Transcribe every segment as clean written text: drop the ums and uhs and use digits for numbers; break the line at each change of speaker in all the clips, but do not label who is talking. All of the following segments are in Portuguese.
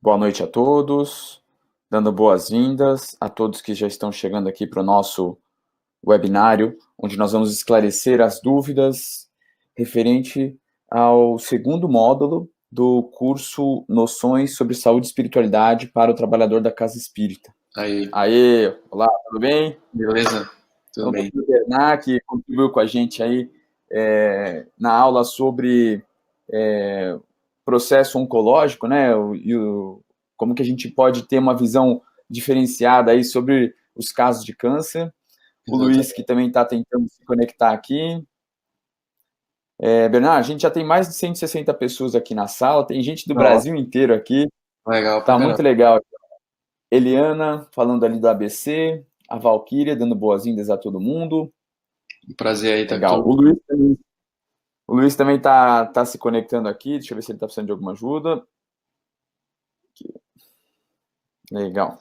Boa noite a todos, dando boas-vindas a todos que já estão chegando aqui para o nosso webinário, onde nós vamos esclarecer as dúvidas referente ao segundo módulo do curso Noções sobre Saúde e Espiritualidade para o Trabalhador da Casa Espírita. Aê, olá, tudo bem?
Beleza, tudo bem.
O Bernard, que contribuiu com a gente aí na aula sobre processo oncológico, né, como que a gente pode ter uma visão diferenciada aí sobre os casos de câncer. O Luiz, que também está tentando se conectar aqui. Bernard, a gente já tem mais de 160 pessoas aqui na sala, tem gente do Brasil inteiro aqui.
Legal,
tá muito legal. Eliana, falando ali do ABC, a Valquíria, dando boas-vindas a todo mundo.
Um prazer aí estar
legal. O Luiz também tá se conectando aqui, deixa eu ver se ele está precisando de alguma ajuda. Aqui. Legal.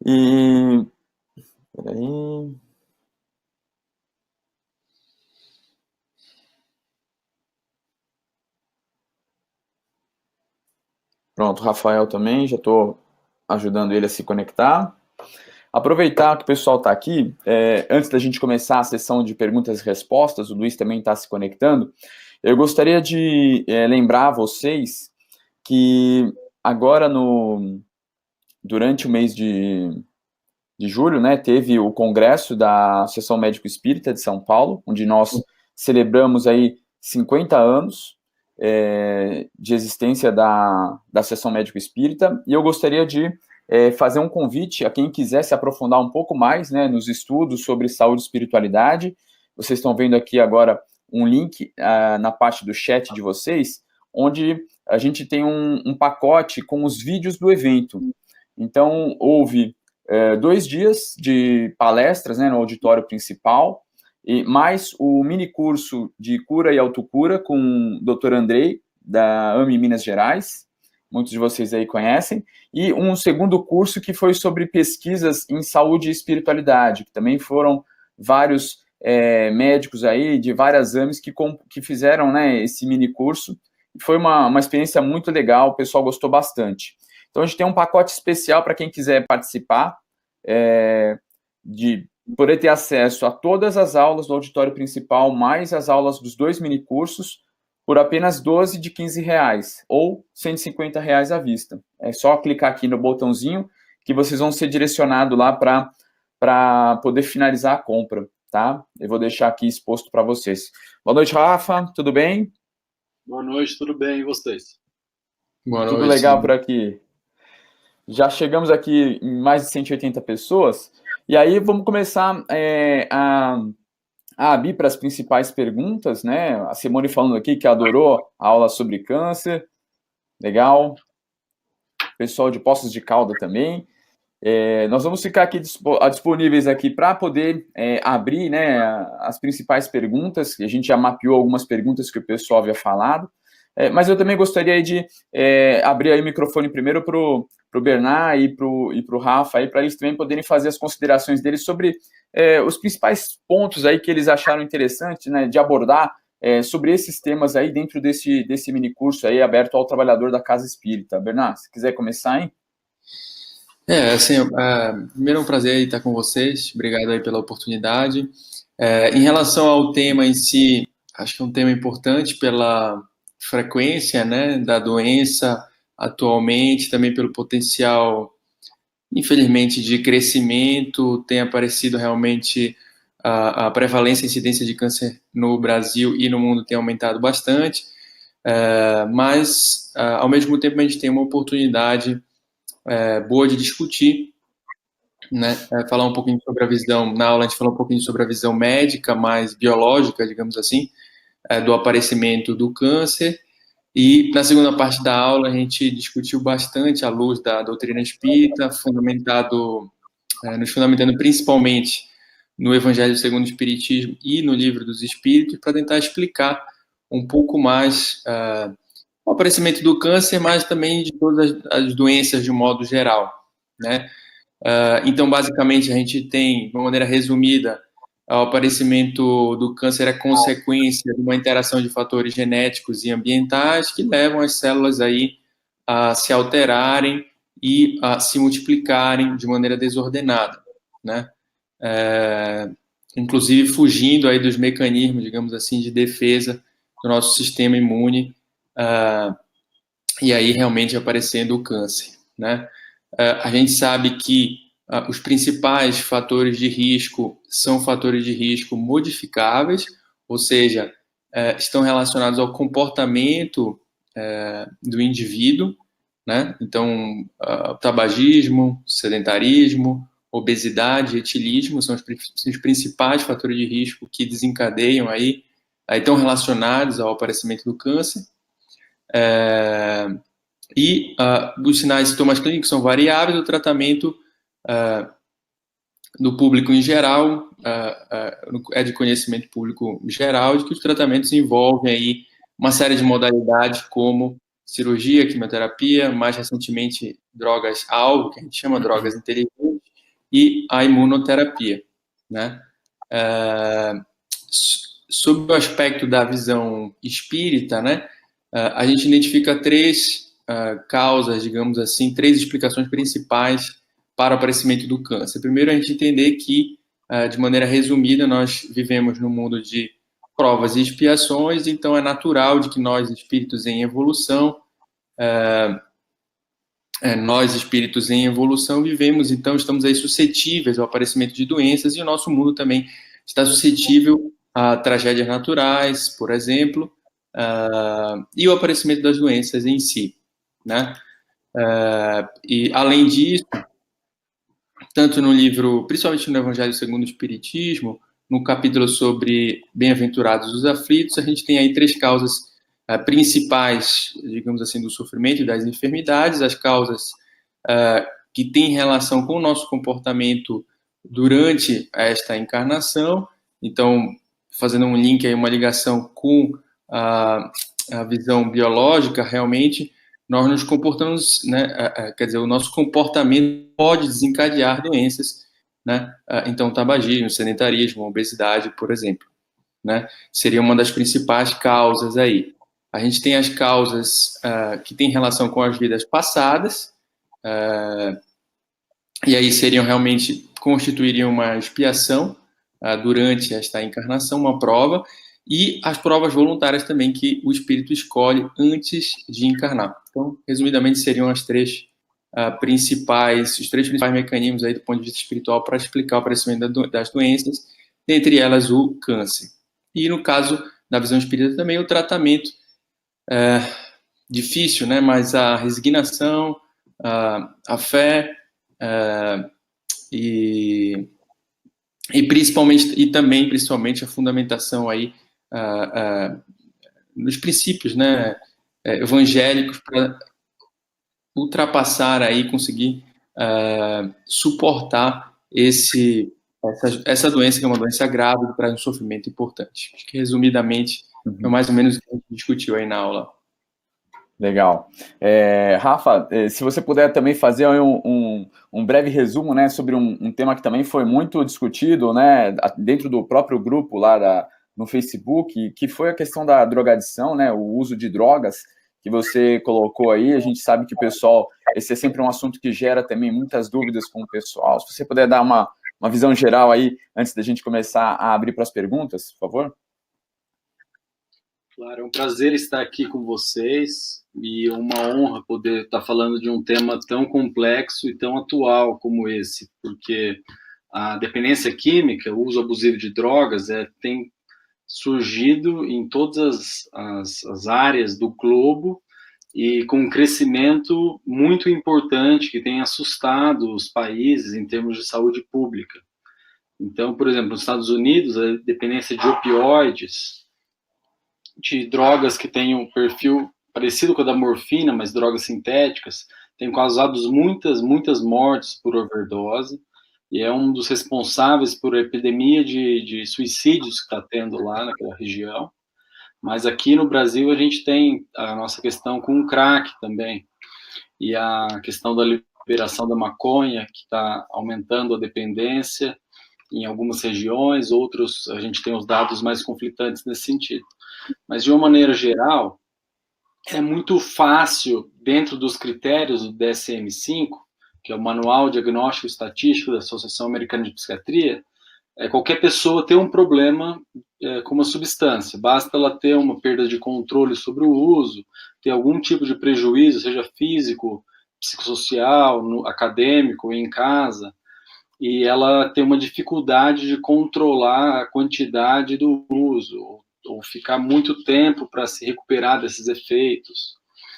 E... Peraí... Pronto, o Rafael também, já estou ajudando ele a se conectar. Aproveitar que o pessoal está aqui, antes da gente começar a sessão de perguntas e respostas, o Luiz também está se conectando, eu gostaria de lembrar a vocês que agora, durante o mês de julho, né, teve o congresso da Associação Médico Espírita de São Paulo, onde nós celebramos aí 50 anos de existência da Associação Médico Espírita, e eu gostaria de fazer um convite a quem quiser se aprofundar um pouco mais, né, nos estudos sobre saúde e espiritualidade. Vocês estão vendo aqui agora um link na parte do chat de vocês, onde a gente tem um pacote com os vídeos do evento. Então, houve 2 dias de palestras, né, no auditório principal, e mais o mini curso de cura e autocura com o Dr. Andrei, da AME Minas Gerais, muitos de vocês aí conhecem, e um segundo curso que foi sobre pesquisas em saúde e espiritualidade, que também foram vários médicos aí de várias AMEs que fizeram, né, esse mini curso. Foi uma experiência muito legal, o pessoal gostou bastante. Então, a gente tem um pacote especial para quem quiser participar, de poder ter acesso a todas as aulas do auditório principal, mais as aulas dos 2 minicursos, por apenas 12 de R$15, ou R$150 à vista. É só clicar aqui no botãozinho que vocês vão ser direcionados lá para poder finalizar a compra, tá? Eu vou deixar aqui exposto para vocês. Boa noite, Rafa, tudo bem?
Boa noite, tudo bem, e vocês?
Boa noite.
Tudo legal por aqui. Já chegamos aqui em mais de 180 pessoas, e aí vamos começar a abrir para as principais perguntas, né? A Simone falando aqui que adorou a aula sobre câncer, legal. Pessoal de Poços de Calda também. Nós vamos ficar aqui disponíveis aqui para poder abrir, né, as principais perguntas, que a gente já mapeou algumas perguntas que o pessoal havia falado. Mas eu também gostaria de abrir aí o microfone primeiro para o Bernard e para o Rafa, para eles também poderem fazer as considerações deles sobre os principais pontos aí que eles acharam interessante, né, de abordar sobre esses temas aí dentro desse mini curso aí aberto ao trabalhador da Casa Espírita. Bernard, se quiser começar, hein?
Primeiro é um prazer estar com vocês, obrigado aí pela oportunidade. Em relação ao tema em si, acho que é um tema importante pela frequência, né, da doença atualmente, também pelo potencial, infelizmente, de crescimento. Tem aparecido realmente a prevalência e incidência de câncer no Brasil e no mundo tem aumentado bastante, mas, ao mesmo tempo, a gente tem uma oportunidade boa de discutir, né, falar um pouquinho sobre a visão, na aula a gente falou um pouquinho sobre a visão médica, mais biológica, digamos assim, do aparecimento do câncer. E na segunda parte da aula a gente discutiu bastante à luz da doutrina espírita, nos fundamentando principalmente no Evangelho segundo o Espiritismo e no Livro dos Espíritos, para tentar explicar um pouco mais o aparecimento do câncer, mas também de todas as doenças de um modo geral, né? Então, basicamente, a gente tem, de uma maneira resumida, o aparecimento do câncer é consequência de uma interação de fatores genéticos e ambientais que levam as células aí a se alterarem e a se multiplicarem de maneira desordenada, né? Inclusive fugindo aí dos mecanismos, digamos assim, de defesa do nosso sistema imune, e aí realmente aparecendo o câncer, né? A gente sabe que os principais fatores de risco são fatores de risco modificáveis, ou seja, estão relacionados ao comportamento do indivíduo, né? Então, tabagismo, sedentarismo, obesidade, etilismo são os principais fatores de risco que desencadeiam aí estão relacionados ao aparecimento do câncer. E os sinais e sintomas clínicos são variáveis, o tratamento do público em geral é de conhecimento público geral de que os tratamentos envolvem aí uma série de modalidades como cirurgia, quimioterapia, mais recentemente drogas-alvo, que a gente chama drogas inteligentes, e a imunoterapia, né? Sob o aspecto da visão espírita, né, a gente identifica três causas, digamos assim, três explicações principais para o aparecimento do câncer. Primeiro, a gente entender que, de maneira resumida, nós vivemos num mundo de provas e expiações, então é natural de que nós, espíritos em evolução, vivemos, então estamos aí suscetíveis ao aparecimento de doenças e o nosso mundo também está suscetível a tragédias naturais, por exemplo, e o aparecimento das doenças em si, né? E além disso, tanto no livro, principalmente no Evangelho segundo o Espiritismo, no capítulo sobre bem-aventurados os aflitos, a gente tem aí três causas principais, digamos assim, do sofrimento e das enfermidades, as causas que têm relação com o nosso comportamento durante esta encarnação. Então, fazendo um link aí, uma ligação com a visão biológica, realmente, nós nos comportamos, né, quer dizer, o nosso comportamento pode desencadear doenças, né? Então, tabagismo, sedentarismo, obesidade, por exemplo, né? Seria uma das principais causas aí. A gente tem as causas que têm relação com as vidas passadas, e aí seriam realmente, constituiriam uma expiação durante esta encarnação, uma prova, e as provas voluntárias também que o espírito escolhe antes de encarnar. Então, resumidamente, seriam os três principais mecanismos aí do ponto de vista espiritual para explicar o aparecimento das doenças, dentre elas o câncer. E no caso da visão espírita também o tratamento difícil, né? Mas a resignação, a fé e principalmente e também principalmente a fundamentação aí nos princípios, né, evangélicos para ultrapassar aí, conseguir suportar essa doença que é uma doença grave que traz um sofrimento importante. Acho que resumidamente é mais ou menos o que a gente discutiu aí na aula.
Legal. Rafa, se você puder também fazer um breve resumo, né, sobre um tema que também foi muito discutido, né, dentro do próprio grupo lá no Facebook, que foi a questão da drogadição, né, o uso de drogas que você colocou aí. A gente sabe que o pessoal, esse é sempre um assunto que gera também muitas dúvidas com o pessoal. Se você puder dar uma visão geral aí, antes da gente começar a abrir para as perguntas, por favor.
Claro, é um prazer estar aqui com vocês e uma honra poder estar falando de um tema tão complexo e tão atual como esse, porque a dependência química, o uso abusivo de drogas, tem surgido em todas as áreas do globo e com um crescimento muito importante que tem assustado os países em termos de saúde pública. Então, por exemplo, nos Estados Unidos, a dependência de opioides, de drogas que têm um perfil parecido com a da morfina, mas drogas sintéticas, tem causado muitas mortes por overdose, e é um dos responsáveis por a epidemia de suicídios que está tendo lá naquela região. Mas aqui no Brasil a gente tem a nossa questão com o crack também, e a questão da liberação da maconha, que está aumentando a dependência em algumas regiões, outros a gente tem os dados mais conflitantes nesse sentido. Mas, de uma maneira geral, é muito fácil, dentro dos critérios do DSM-5, que é o Manual Diagnóstico e Estatístico da Associação Americana de Psiquiatria, qualquer pessoa ter um problema com uma substância. Basta ela ter uma perda de controle sobre o uso, ter algum tipo de prejuízo, seja físico, psicossocial, acadêmico, em casa, e ela ter uma dificuldade de controlar a quantidade do uso, ou ficar muito tempo para se recuperar desses efeitos,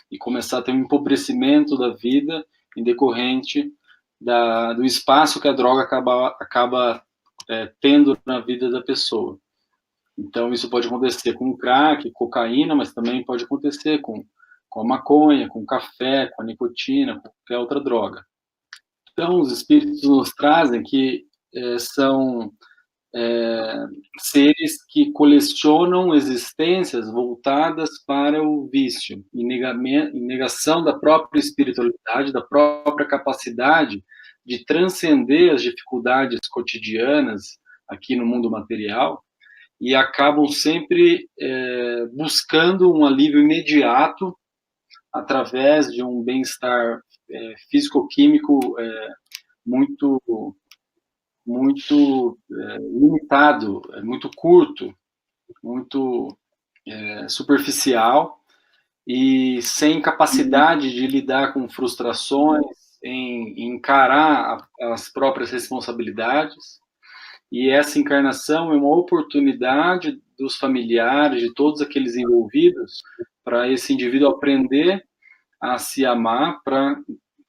e começar a ter um empobrecimento da vida em decorrente do espaço que a droga acaba tendo na vida da pessoa. Então, isso pode acontecer com crack, cocaína, mas também pode acontecer com a maconha, com o café, com a nicotina, com qualquer outra droga. Então, os espíritos nos trazem que são seres que colecionam existências voltadas para o vício, em negação da própria espiritualidade, da própria capacidade de transcender as dificuldades cotidianas aqui no mundo material, e acabam sempre buscando um alívio imediato através de um bem-estar físico-químico muito limitado, muito curto, muito superficial, e sem capacidade de lidar com frustrações, em encarar as próprias responsabilidades. E essa encarnação é uma oportunidade dos familiares, de todos aqueles envolvidos, para esse indivíduo aprender a se amar, para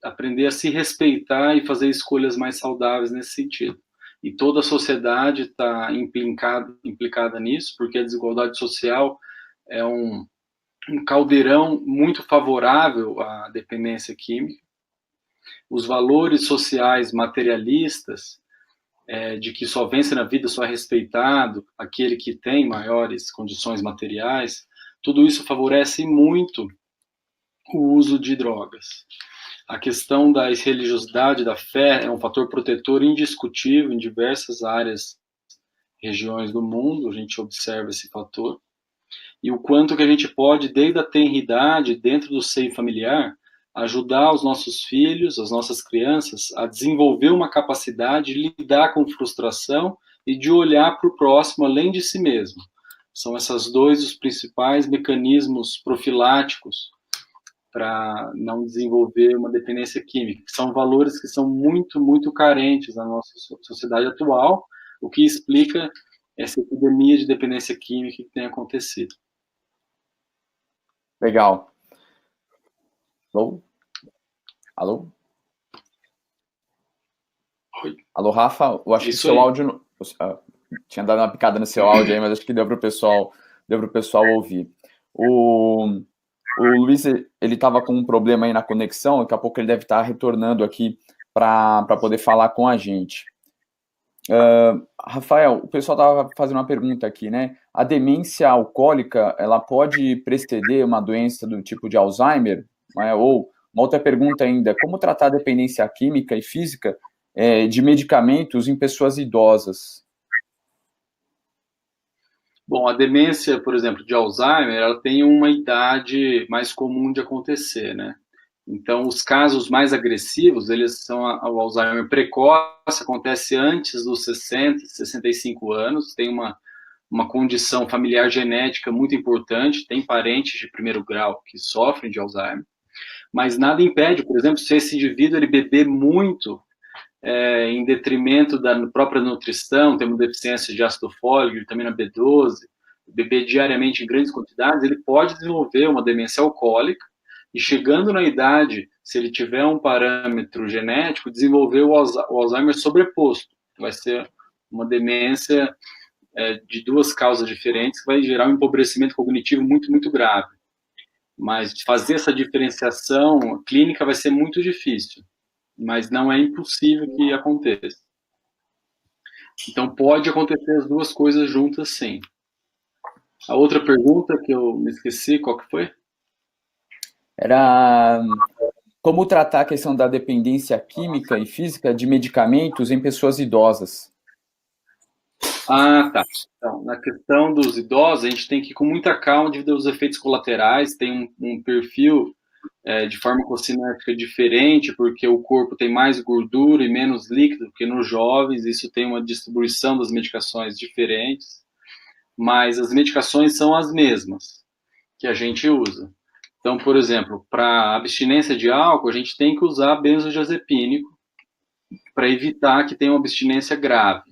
aprender a se respeitar e fazer escolhas mais saudáveis nesse sentido. E toda a sociedade está implicada nisso, porque a desigualdade social é um caldeirão muito favorável à dependência química. Os valores sociais materialistas, de que só vence na vida, só é respeitado aquele que tem maiores condições materiais, tudo isso favorece muito o uso de drogas. A questão da religiosidade, da fé, é um fator protetor indiscutível em diversas áreas, regiões do mundo, a gente observa esse fator. E o quanto que a gente pode, desde a tenridade, dentro do seio familiar, ajudar os nossos filhos, as nossas crianças, a desenvolver uma capacidade de lidar com frustração e de olhar para o próximo além de si mesmo. São esses dois os principais mecanismos profiláticos para não desenvolver uma dependência química, que são valores que são muito, muito carentes na nossa sociedade atual, o que explica essa epidemia de dependência química que tem acontecido.
Legal. Alô? Alô?
Oi.
Alô, Rafa? Eu acho que seu áudio... tinha dado uma picada no seu áudio aí, mas acho que deu para o pessoal ouvir. O Luiz, ele estava com um problema aí na conexão, daqui a pouco ele deve estar retornando aqui para poder falar com a gente. Rafael, o pessoal estava fazendo uma pergunta aqui, né? A demência alcoólica, ela pode preceder uma doença do tipo de Alzheimer? Né? Ou, uma outra pergunta ainda, como tratar a dependência química e física de medicamentos em pessoas idosas?
Bom, a demência, por exemplo, de Alzheimer, ela tem uma idade mais comum de acontecer, né? Então, os casos mais agressivos, eles são o Alzheimer precoce, acontece antes dos 60, 65 anos, tem uma condição familiar genética muito importante, tem parentes de primeiro grau que sofrem de Alzheimer, mas nada impede, por exemplo, se esse indivíduo ele beber muito, em detrimento da própria nutrição, tem uma deficiência de ácido fólico, vitamina B12, beber diariamente em grandes quantidades, ele pode desenvolver uma demência alcoólica, e chegando na idade, se ele tiver um parâmetro genético, desenvolver o Alzheimer sobreposto. Vai ser uma demência de duas causas diferentes, que vai gerar um empobrecimento cognitivo muito, muito grave. Mas fazer essa diferenciação clínica vai ser muito difícil, mas não é impossível que aconteça. Então, pode acontecer as duas coisas juntas, sim. A outra pergunta que eu me esqueci, qual que foi?
Era como tratar a questão da dependência química e física de medicamentos em pessoas idosas.
Ah, tá. Então, na questão dos idosos, a gente tem que ir com muita calma devido aos efeitos colaterais, tem um perfil de farmacocinética diferente, porque o corpo tem mais gordura e menos líquido que nos jovens, isso tem uma distribuição das medicações diferentes, mas as medicações são as mesmas que a gente usa. Então, por exemplo, para abstinência de álcool, a gente tem que usar benzodiazepínico para evitar que tenha uma abstinência grave.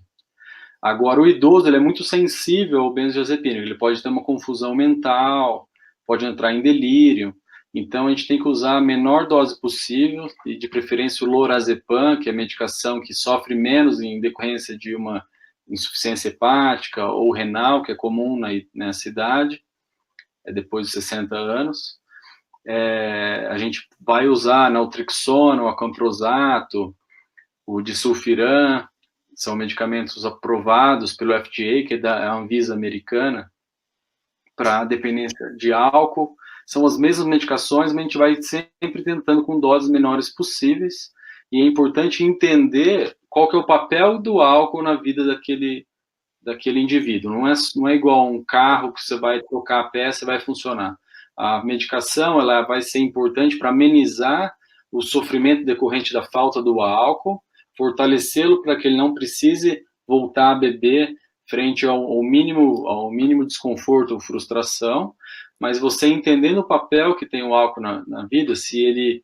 Agora, o idoso ele é muito sensível ao benzodiazepínico, ele pode ter uma confusão mental, pode entrar em delírio. Então, a gente tem que usar a menor dose possível, e de preferência o lorazepam, que é a medicação que sofre menos em decorrência de uma insuficiência hepática ou renal, que é comum nessa idade, depois de 60 anos. A gente vai usar naltrexona, o acamprosato, o disulfiram, são medicamentos aprovados pelo FDA, que é da Anvisa americana, para dependência de álcool. São as mesmas medicações, mas a gente vai sempre tentando com doses menores possíveis. E é importante entender qual que é o papel do álcool na vida daquele indivíduo. Não é igual um carro que você vai trocar a peça e vai funcionar. A medicação ela vai ser importante para amenizar o sofrimento decorrente da falta do álcool, fortalecê-lo para que ele não precise voltar a beber frente ao mínimo desconforto ou frustração, mas você entendendo o papel que tem o álcool na vida, se ele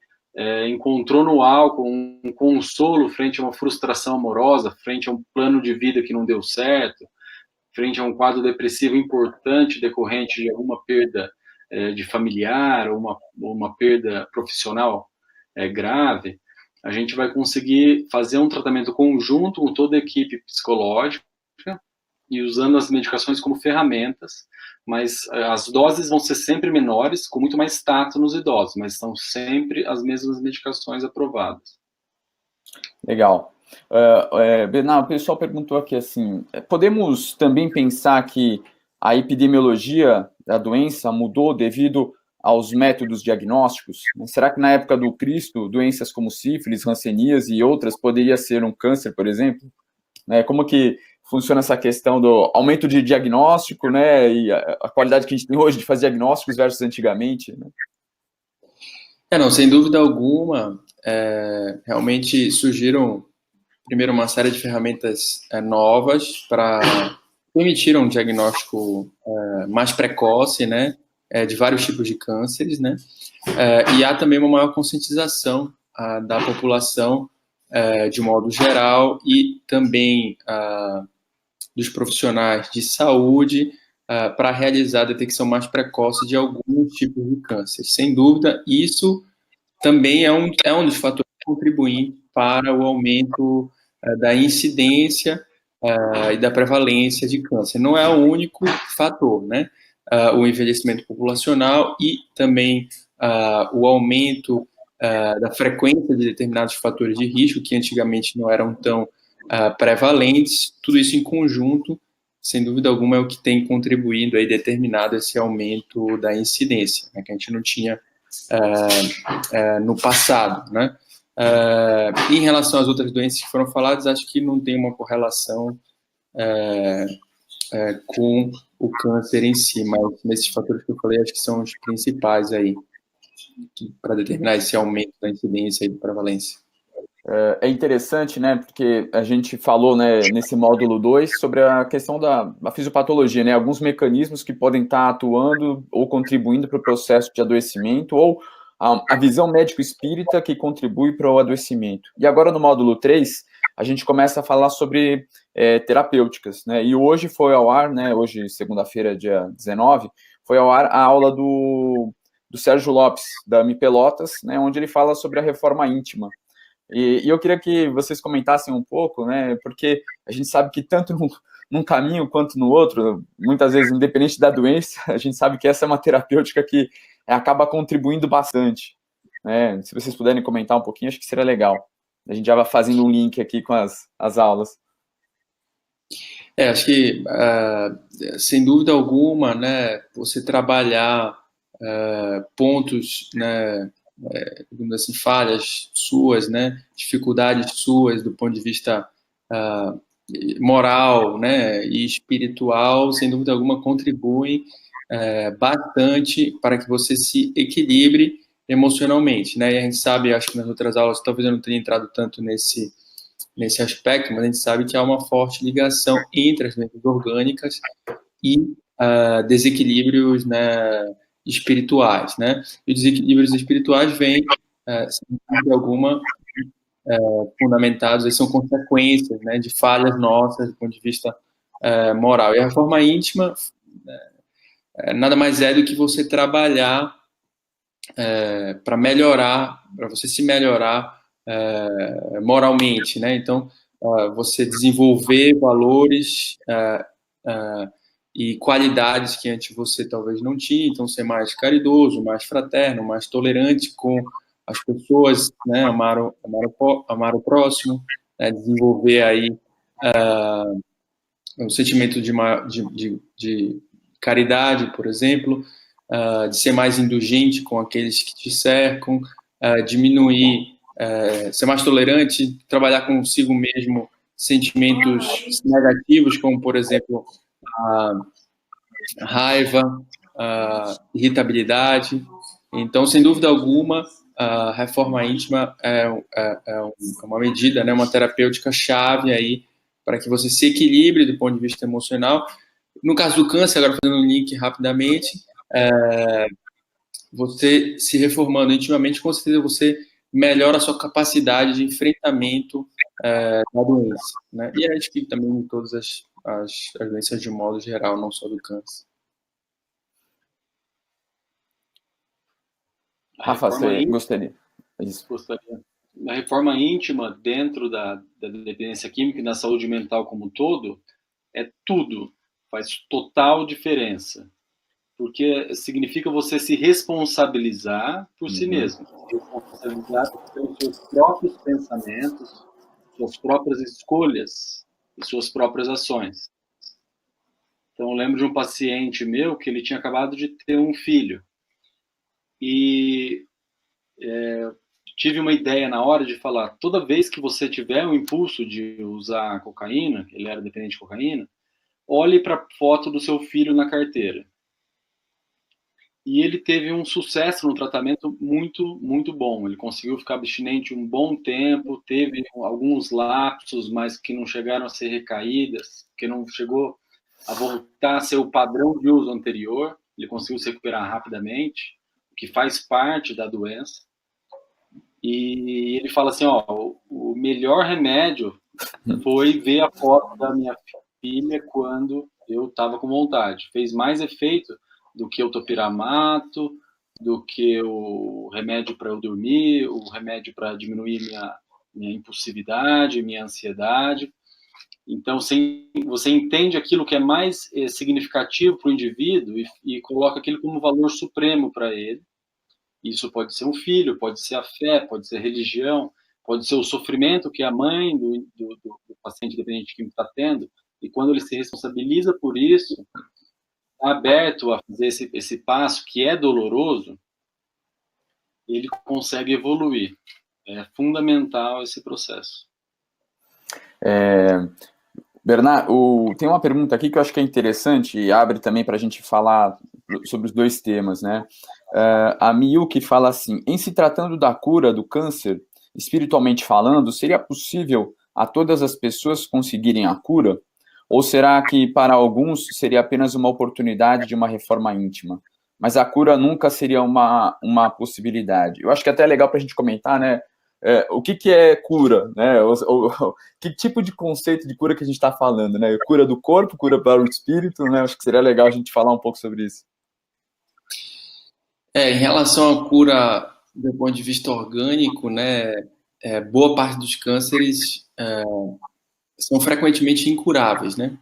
encontrou no álcool um consolo frente a uma frustração amorosa, frente a um plano de vida que não deu certo, frente a um quadro depressivo importante decorrente de alguma perda de familiar ou uma perda profissional grave, a gente vai conseguir fazer um tratamento conjunto com toda a equipe psicológica e usando as medicações como ferramentas, mas as doses vão ser sempre menores, com muito mais tato nos idosos, mas são sempre as mesmas medicações aprovadas.
Legal. Bernardo, o pessoal perguntou aqui assim, podemos também pensar que a epidemiologia da doença mudou devido aos métodos diagnósticos? Será que na época do Cristo, doenças como sífilis, hanseníase e outras poderia ser um câncer, por exemplo? Como que funciona essa questão do aumento de diagnóstico, né, e a qualidade que a gente tem hoje de fazer diagnósticos versus antigamente, né?
Não, sem dúvida alguma, realmente surgiram, primeiro, uma série de ferramentas novas para permitir um diagnóstico mais precoce, né, de vários tipos de cânceres, né, e há também uma maior conscientização da população de modo geral e também dos profissionais de saúde para realizar a detecção mais precoce de alguns tipos de câncer. Sem dúvida, isso também é um dos fatores contribuintes para o aumento da incidência e da prevalência de câncer. Não é o único fator, né? O envelhecimento populacional e também o aumento da frequência de determinados fatores de risco, que antigamente não eram tão prevalentes, tudo isso em conjunto, sem dúvida alguma, é o que tem contribuído aí, determinado esse aumento da incidência, né, que a gente não tinha no passado, né? Em relação às outras doenças que foram faladas, acho que não tem uma correlação com o câncer em si, mas nesses fatores que eu falei, acho que são os principais aí para determinar esse aumento da incidência e da prevalência.
É interessante, né, porque a gente falou, né, nesse módulo 2 sobre a questão da fisiopatologia, né, alguns mecanismos que podem estar atuando ou contribuindo para o processo de adoecimento, ou a visão médico-espírita que contribui para o adoecimento. E agora no módulo 3, a gente começa a falar sobre terapêuticas, né, e hoje foi ao ar, né, hoje, segunda-feira, dia 19, foi ao ar a aula do Sérgio Lopes, da Mi Pelotas, né, onde ele fala sobre a reforma íntima. E eu queria que vocês comentassem um pouco, né, porque a gente sabe que tanto num caminho quanto no outro, muitas vezes, independente da doença, a gente sabe que essa é uma terapêutica que acaba contribuindo bastante, né? Se vocês puderem comentar um pouquinho, acho que seria legal. A gente já vai fazendo um link aqui com as aulas.
Acho que, sem dúvida alguma, né, você trabalhar pontos, né, digamos assim, falhas suas, né, dificuldades suas do ponto de vista moral, né, e espiritual, sem dúvida alguma, contribuem bastante para que você se equilibre emocionalmente, né? E a gente sabe, acho que nas outras aulas, talvez eu não tenha entrado tanto nesse aspecto, mas a gente sabe que há uma forte ligação entre as doenças orgânicas e desequilíbrios, né, espirituais, né? E os desequilíbrios espirituais vêm, sem dúvida alguma, fundamentados, eles são consequências, né, de falhas nossas do ponto de vista moral. E a reforma íntima nada mais é do que você trabalhar para melhorar, para você se melhorar moralmente, né? Então, você desenvolver valores e qualidades que antes você talvez não tinha, então ser mais caridoso, mais fraterno, mais tolerante com as pessoas, né? Amar o próximo, né? Desenvolver aí um sentimento de caridade, por exemplo, de ser mais indulgente com aqueles que te cercam, diminuir, ser mais tolerante, trabalhar consigo mesmo sentimentos negativos, como, por exemplo, a raiva, a irritabilidade. Então, sem dúvida alguma, a reforma íntima é uma medida, né, uma terapêutica chave aí para que você se equilibre do ponto de vista emocional. No caso do câncer, agora fazendo um link rapidamente, você se reformando intimamente, com certeza você melhora a sua capacidade de enfrentamento da doença, né? E acho que também em todas as doenças de modo geral, não só do câncer.
Rafa, você gostaria?
Gostaria. A reforma íntima dentro da dependência química e na saúde mental como um todo é tudo, faz total diferença, porque significa você se responsabilizar por si mesmo, se responsabilizar pelos seus próprios pensamentos, suas próprias escolhas e suas próprias ações. Então, eu lembro de um paciente meu que ele tinha acabado de ter um filho e tive uma ideia na hora de falar, toda vez que você tiver um impulso de usar cocaína, ele era dependente de cocaína, olhe para a foto do seu filho na carteira. E ele teve um sucesso no tratamento muito, muito bom. Ele conseguiu ficar abstinente um bom tempo, teve alguns lapsos, mas que não chegaram a ser recaídas, que não chegou a voltar a ser o padrão de uso anterior. Ele conseguiu se recuperar rapidamente, o que faz parte da doença. E ele fala assim, ó, o melhor remédio foi ver a foto da minha filha quando eu estava com vontade. Fez mais efeito do que o topiramato, do que o remédio para eu dormir, o remédio para diminuir minha impulsividade, minha ansiedade. Então, você entende aquilo que é mais significativo para o indivíduo e coloca aquilo como um valor supremo para ele. Isso pode ser um filho, pode ser a fé, pode ser a religião, pode ser o sofrimento que a mãe do paciente dependente químico está tendo. E quando ele se responsabiliza por isso, está aberto a fazer esse passo que é doloroso, ele consegue evoluir. É fundamental esse processo.
Bernardo, tem uma pergunta aqui que eu acho que é interessante e abre também para a gente falar sobre os dois temas, né? A Miyuki fala assim, em se tratando da cura do câncer, espiritualmente falando, seria possível a todas as pessoas conseguirem a cura? Ou será que para alguns seria apenas uma oportunidade de uma reforma íntima? Mas a cura nunca seria uma possibilidade. Eu acho que até é legal para a gente comentar, né? O que é cura, né? Que tipo de conceito de cura que a gente está falando, né? Cura do corpo, cura para o espírito, né? Acho que seria legal a gente falar um pouco sobre isso.
Em relação à cura do ponto de vista orgânico, né? Boa parte dos cânceres são frequentemente incuráveis, né?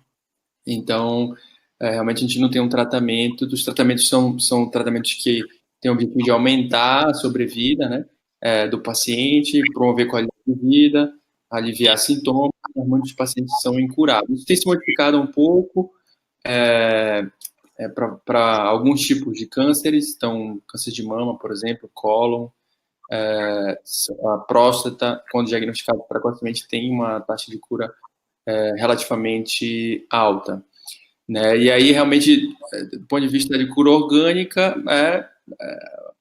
Então, realmente a gente não tem um tratamento. Os tratamentos são tratamentos que têm o objetivo de aumentar a sobrevida, né? Do paciente, promover qualidade de vida, aliviar sintomas, mas muitos pacientes são incuráveis. Isso tem se modificado um pouco para alguns tipos de cânceres, então câncer de mama, por exemplo, cólon, a próstata, quando diagnosticado precocemente, tem uma taxa de cura relativamente alta, né? E aí, realmente, do ponto de vista de cura orgânica,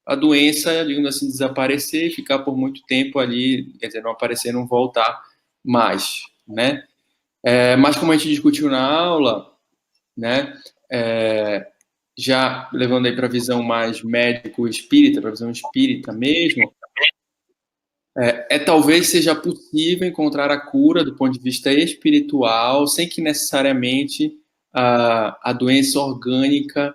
a doença, digamos assim, desaparecer e ficar por muito tempo ali, quer dizer, não aparecer, não voltar mais, né? Mas como a gente discutiu na aula, né, já levando aí para a visão mais médico-espírita, para a visão espírita mesmo, talvez seja possível encontrar a cura do ponto de vista espiritual, sem que necessariamente a doença orgânica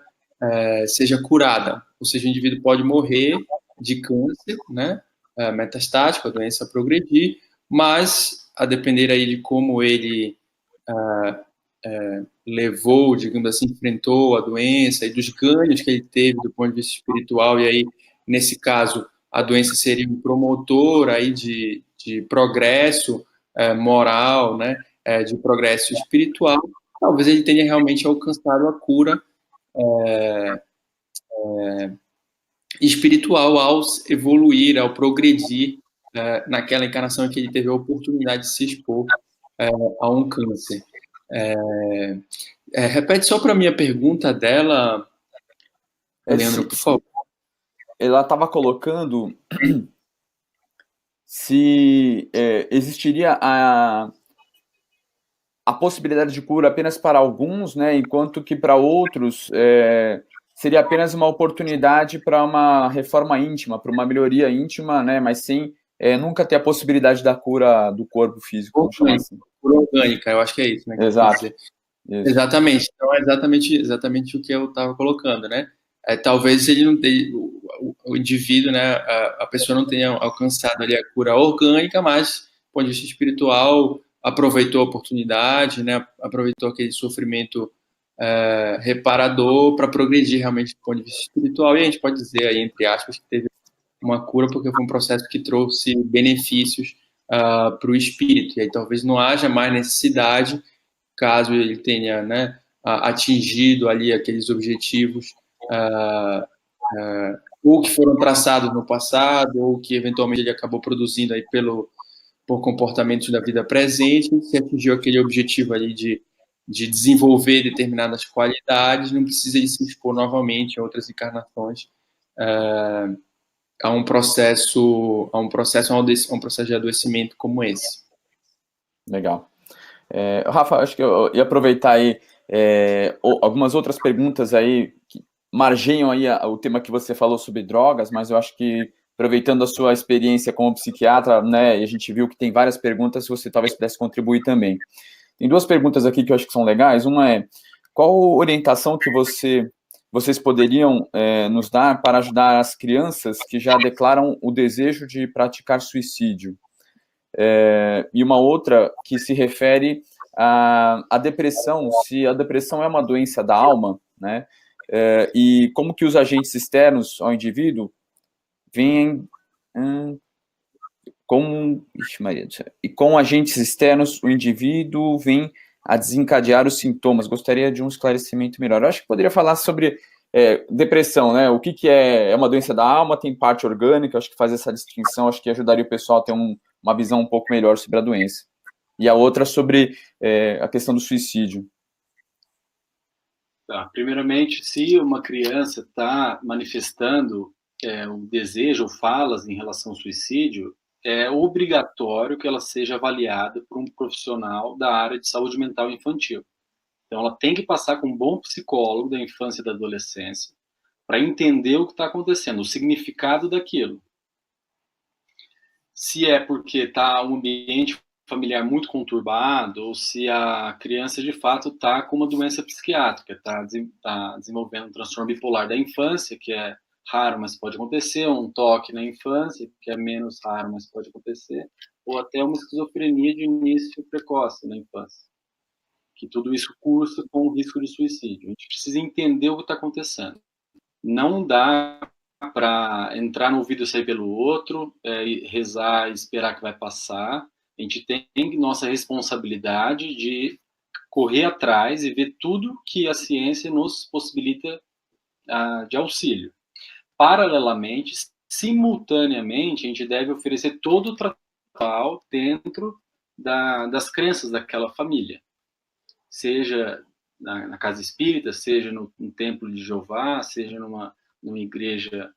seja curada. Ou seja, o indivíduo pode morrer de câncer, né, metastático, a doença progredir, mas a depender aí de como ele levou, digamos assim, enfrentou a doença e dos ganhos que ele teve do ponto de vista espiritual, e aí, nesse caso, a doença seria um promotor aí de progresso moral, né, de progresso espiritual, talvez ele tenha realmente alcançado a cura espiritual ao evoluir, ao progredir naquela encarnação em que ele teve a oportunidade de se expor a um câncer. Repete só para mim a pergunta dela, Leandro, por favor.
Ela estava colocando se existiria a possibilidade de cura apenas para alguns, né, enquanto que para outros seria apenas uma oportunidade para uma reforma íntima, para uma melhoria íntima, né, mas sem nunca ter a possibilidade da cura do corpo físico. Vamos chamar assim.
Cura orgânica, eu acho que é isso, né?
Exato. Isso.
Exatamente. Então, é exatamente o que eu estava colocando, né? Talvez ele não tenha, o indivíduo, né, a pessoa não tenha alcançado ali a cura orgânica, mas, do ponto de vista espiritual, aproveitou a oportunidade, né, aproveitou aquele sofrimento reparador para progredir realmente do ponto de vista espiritual, e a gente pode dizer aí, entre aspas, que teve uma cura porque foi um processo que trouxe benefícios para o espírito, e aí talvez não haja mais necessidade, caso ele tenha, né, atingido ali aqueles objetivos ou que foram traçados no passado, ou que eventualmente ele acabou produzindo aí por comportamentos da vida presente, se atingiu aquele objetivo ali de desenvolver determinadas qualidades, não precisa ele se expor novamente a outras encarnações a um processo de adoecimento como esse.
Legal. Rafa, acho que eu ia aproveitar aí algumas outras perguntas aí que margeiam aí o tema que você falou sobre drogas, mas eu acho que, aproveitando a sua experiência como psiquiatra, né, e a gente viu que tem várias perguntas, se você talvez pudesse contribuir também. Tem duas perguntas aqui que eu acho que são legais. Uma é, qual orientação que vocês poderiam nos dar para ajudar as crianças que já declaram o desejo de praticar suicídio? E uma outra que se refere à depressão, se a depressão é uma doença da alma, né? E como que os agentes externos ao indivíduo vêm com agentes externos o indivíduo vem a desencadear os sintomas. Gostaria de um esclarecimento melhor. Eu acho que poderia falar sobre depressão, né? O que é uma doença da alma, tem parte orgânica, acho que faz essa distinção, acho que ajudaria o pessoal a ter uma visão um pouco melhor sobre a doença. E a outra sobre a questão do suicídio.
Tá. Primeiramente, se uma criança está manifestando um desejo ou falas em relação ao suicídio, é obrigatório que ela seja avaliada por um profissional da área de saúde mental infantil. Então, ela tem que passar com um bom psicólogo da infância e da adolescência para entender o que está acontecendo, o significado daquilo. Se é porque está um ambiente familiar muito conturbado, ou se a criança de fato está com uma doença psiquiátrica, está desenvolvendo um transtorno bipolar da infância, que é raro, mas pode acontecer, um toque na infância, que é menos raro, mas pode acontecer, ou até uma esquizofrenia de início precoce na infância, que tudo isso cursa com o risco de suicídio. A gente precisa entender o que está acontecendo. Não dá para entrar no ouvido e sair pelo outro, rezar e esperar que vai passar. A gente tem nossa responsabilidade de correr atrás e ver tudo que a ciência nos possibilita de auxílio. Paralelamente, simultaneamente, a gente deve oferecer todo o tratamento dentro das crenças daquela família, seja na casa espírita, seja no templo de Jeová, seja numa igreja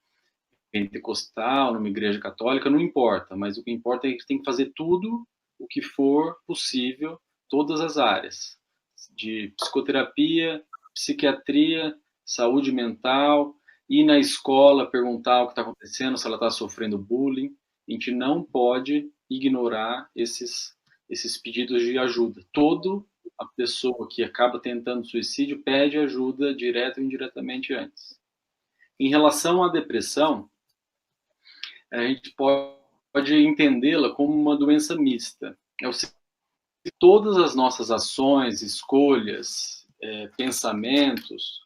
pentecostal, numa igreja católica, não importa, mas o que importa é que tem que fazer tudo o que for possível, todas as áreas, de psicoterapia, psiquiatria, saúde mental, ir na escola, perguntar o que está acontecendo, se ela está sofrendo bullying. A gente não pode ignorar esses pedidos de ajuda. Toda a pessoa que acaba tentando suicídio pede ajuda direto ou indiretamente antes. Em relação à depressão, a gente pode entendê-la como uma doença mista. Todas as nossas ações, escolhas, pensamentos,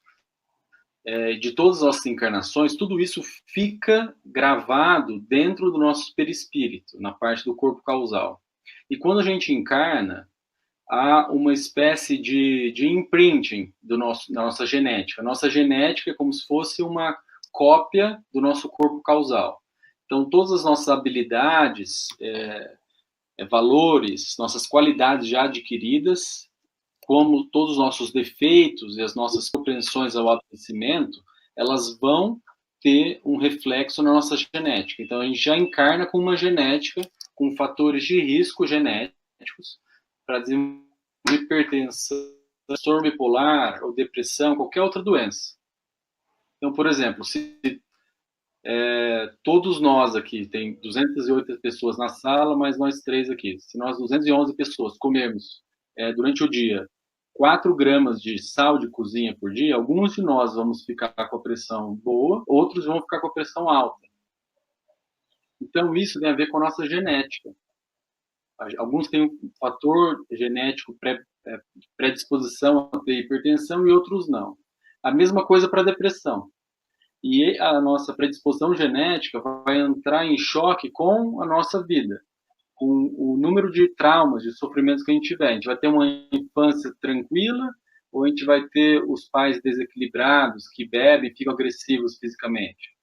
de todas as nossas encarnações, tudo isso fica gravado dentro do nosso perispírito, na parte do corpo causal. E quando a gente encarna, há uma espécie de imprinting da nossa genética. A nossa genética é como se fosse uma cópia do nosso corpo causal. Então, todas as nossas habilidades, valores, nossas qualidades já adquiridas, como todos os nossos defeitos e as nossas propensões ao adoecimento, elas vão ter um reflexo na nossa genética. Então, a gente já encarna com uma genética, com fatores de risco genéticos, para desenvolver hipertensão, transtorno bipolar ou depressão, qualquer outra doença. Então, por exemplo, se todos nós aqui, tem 208 pessoas na sala, mais nós 3 aqui, se nós 211 pessoas comermos durante o dia 4 gramas de sal de cozinha por dia, alguns de nós vamos ficar com a pressão boa, outros vão ficar com a pressão alta. Então, isso tem a ver com a nossa genética. Alguns têm um fator genético predisposição a ter hipertensão e outros não. A mesma coisa para a depressão. E a nossa predisposição genética vai entrar em choque com a nossa vida, com o número de traumas, de sofrimentos que a gente tiver. A gente vai ter uma infância tranquila, ou a gente vai ter os pais desequilibrados, que bebem e ficam agressivos fisicamente.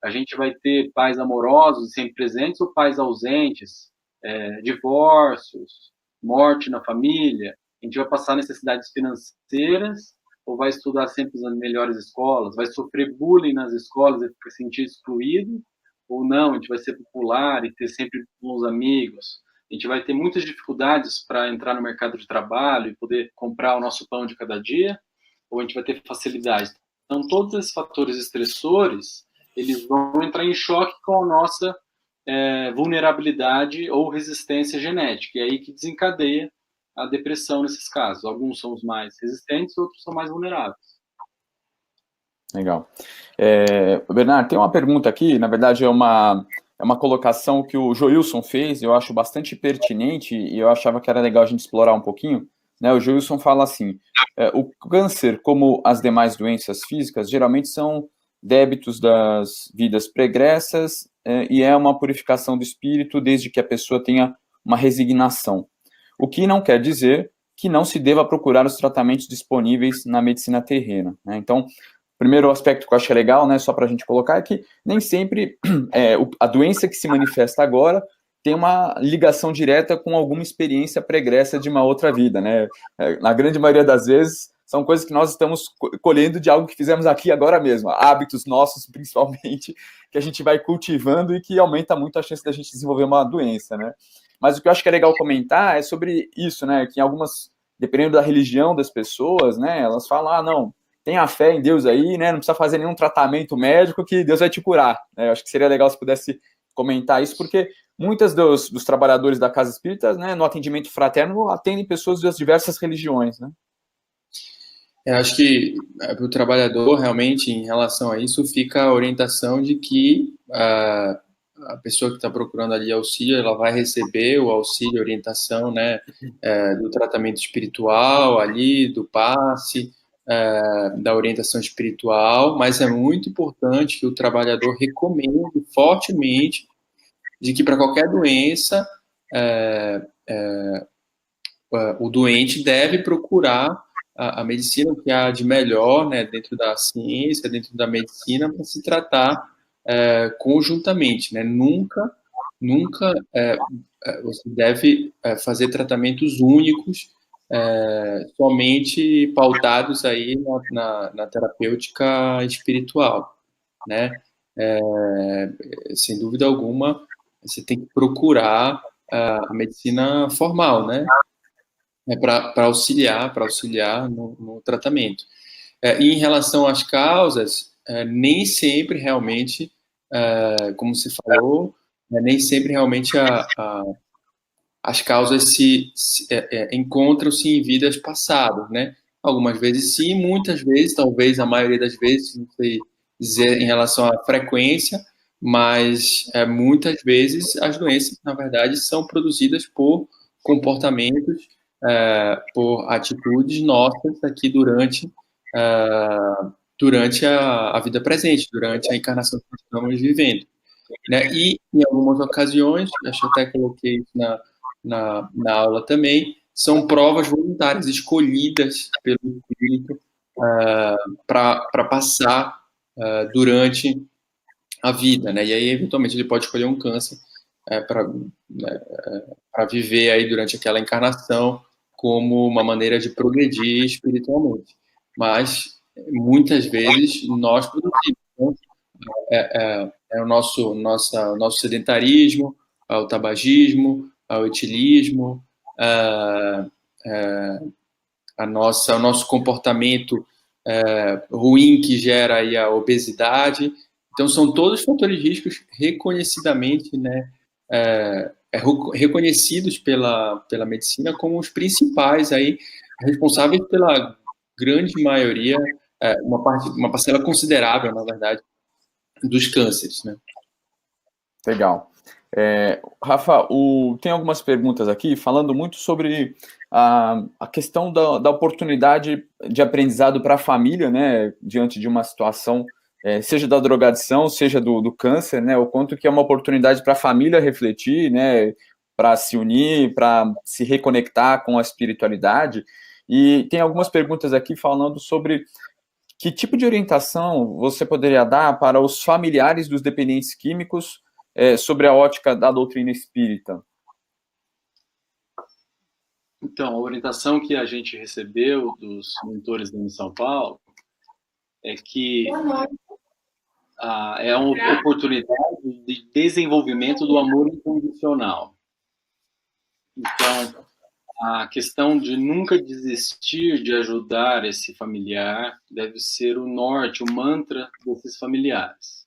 A gente vai ter pais amorosos, sempre presentes, ou pais ausentes, divórcios, morte na família. A gente vai passar necessidades financeiras, ou vai estudar sempre nas melhores escolas, vai sofrer bullying nas escolas e se sentir excluído, ou não, a gente vai ser popular e ter sempre bons amigos. A gente vai ter muitas dificuldades para entrar no mercado de trabalho e poder comprar o nosso pão de cada dia, ou a gente vai ter facilidade. Então, todos esses fatores estressores, eles vão entrar em choque com a nossa vulnerabilidade ou resistência genética. E é aí que desencadeia a depressão nesses casos. Alguns são os mais resistentes, outros são mais vulneráveis.
Legal. Bernardo, tem uma pergunta aqui, na verdade é uma colocação que o Joilson fez, eu acho bastante pertinente e eu achava que era legal a gente explorar um pouquinho. Né? O Joilson fala assim, o câncer, como as demais doenças físicas, geralmente são débitos das vidas pregressas e é uma purificação do espírito desde que a pessoa tenha uma resignação. O que não quer dizer que não se deva procurar os tratamentos disponíveis na medicina terrena. Né? Então, o primeiro aspecto que eu acho legal, né, só para a gente colocar, é que nem sempre a doença que se manifesta agora tem uma ligação direta com alguma experiência pregressa de uma outra vida. Né? Na grande maioria das vezes, são coisas que nós estamos colhendo de algo que fizemos aqui agora mesmo, hábitos nossos, principalmente, que a gente vai cultivando e que aumenta muito a chance da gente desenvolver uma doença, né? Mas o que eu acho que é legal comentar é sobre isso, né? Que em algumas, dependendo da religião das pessoas, né? Elas falam, não, tenha fé em Deus aí, né? Não precisa fazer nenhum tratamento médico que Deus vai te curar. Né? Eu acho que seria legal se pudesse comentar isso, porque muitas dos trabalhadores da Casa Espírita, né, no atendimento fraterno, atendem pessoas das diversas religiões, né?
Eu acho que para o trabalhador, realmente, em relação a isso, fica a orientação de que a pessoa que está procurando ali auxílio, ela vai receber o auxílio, orientação, né, do tratamento espiritual ali, do passe, da orientação espiritual, mas é muito importante que o trabalhador recomende fortemente de que para qualquer doença, o doente deve procurar a medicina que há de melhor, né, dentro da ciência, dentro da medicina, para se tratar conjuntamente, né? Nunca nunca você deve fazer tratamentos únicos, somente pautados aí na terapêutica espiritual, né? Sem dúvida alguma, você tem que procurar a medicina formal, né? Para auxiliar no tratamento. E em relação às causas, nem sempre realmente, como se falou, nem sempre realmente as causas encontram-se em vidas passadas, né? Algumas vezes sim, muitas vezes, talvez a maioria das vezes, não sei dizer em relação à frequência, mas muitas vezes as doenças, na verdade, são produzidas por comportamentos, por atitudes nossas aqui durante a vida presente, durante a encarnação que nós estamos vivendo, né? E, em algumas ocasiões, acho que até coloquei isso na aula também, são provas voluntárias escolhidas pelo espírito para passar durante a vida, né? E aí, eventualmente, ele pode escolher um câncer para viver aí durante aquela encarnação como uma maneira de progredir espiritualmente. Mas, muitas vezes, nós produzimos. Então, o nosso sedentarismo, o tabagismo, o etilismo, o nosso comportamento ruim que gera aí a obesidade. Então, são todos fatores de riscos reconhecidamente, né, reconhecidos pela medicina como os principais aí, responsáveis pela grande maioria, uma parcela considerável, na verdade, dos cânceres, né?
Legal. Rafa, tem algumas perguntas aqui falando muito sobre a questão da oportunidade de aprendizado para a família, né, diante de uma situação, seja da drogadição, seja do câncer, né, o quanto que é uma oportunidade para a família refletir, né, para se unir, para se reconectar com a espiritualidade. E tem algumas perguntas aqui falando sobre que tipo de orientação você poderia dar para os familiares dos dependentes químicos sobre a ótica da doutrina espírita?
Então, a orientação que a gente recebeu dos mentores da São Paulo é que é uma oportunidade de desenvolvimento do amor incondicional. Então, a questão de nunca desistir de ajudar esse familiar deve ser o norte, o mantra desses familiares.